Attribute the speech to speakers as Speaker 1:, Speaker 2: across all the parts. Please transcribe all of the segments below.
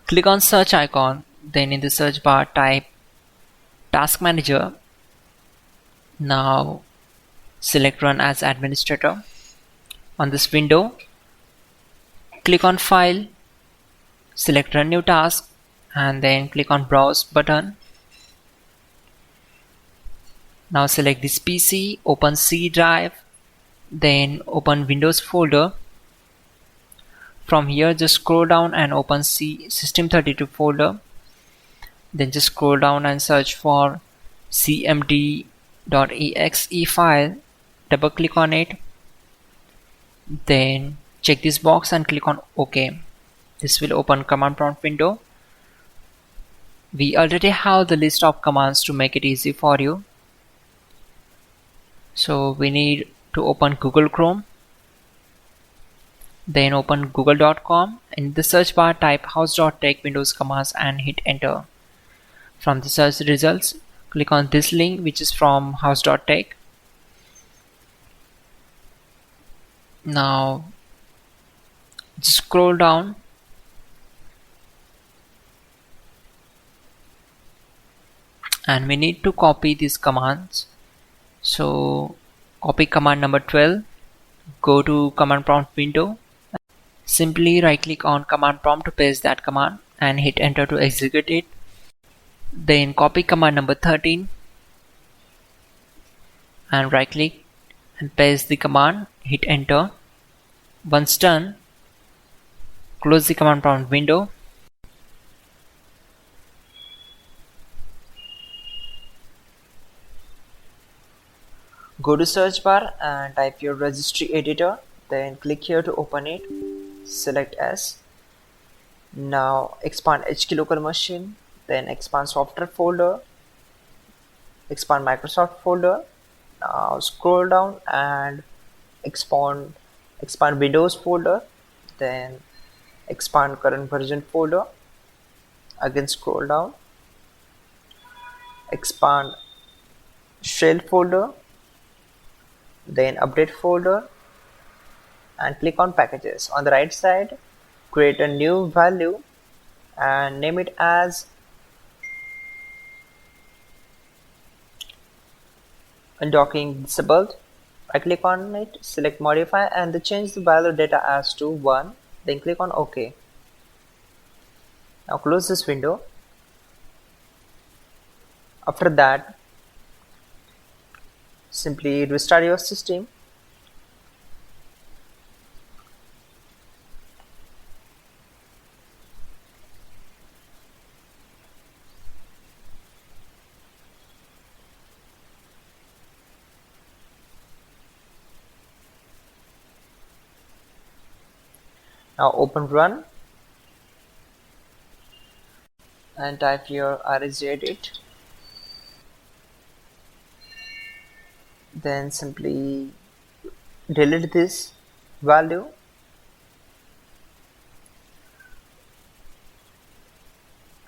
Speaker 1: Click on search icon, then in the search bar type Task Manager. Now select Run as Administrator. On this window, click on File, select Run New Task, and then click on Browse button. Now select this PC, open C drive, then open Windows folder. From here just scroll down and open C System32 folder. Then just scroll down and search for cmd.exe file. Double click on it. Then check this box and click on OK. This will open command prompt window. We already have the list of commands to make it easy for you. So we need to open Google Chrome. Then open google.com. In the search bar type hows.tech Windows commands and hit enter. From the search results, click on this link which is from hows.tech. Now just scroll down and we need to copy these commands. So copy command number 12, go to command prompt window. Simply right click on command prompt to paste that command and hit enter to execute it. Then copy command number 13 and right click and paste the command, hit enter. Once done, close the command prompt window. Go to search bar and type your registry editor, then click here to open it. Select S. Now expand HK local machine, then expand software folder, expand Microsoft folder. Now scroll down and expand Windows folder, then expand current version folder. Again scroll down, expand shell folder, then update folder, and click on packages. On the right side, create a new value and name it as undocking disabled. I click on it, select modify, and change the value data as to 1. Then click on OK. Now close this window. After that, simply restart your system. Now open Run and type your regedit. Then simply delete this value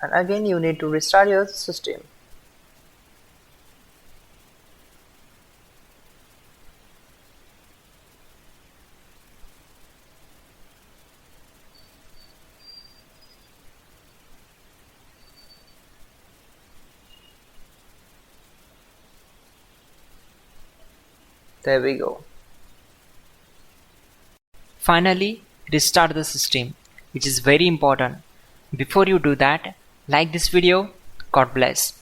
Speaker 1: and again you need to restart your system. There we go. Finally, restart the system, which is very important. Before you do that, like this video. God bless.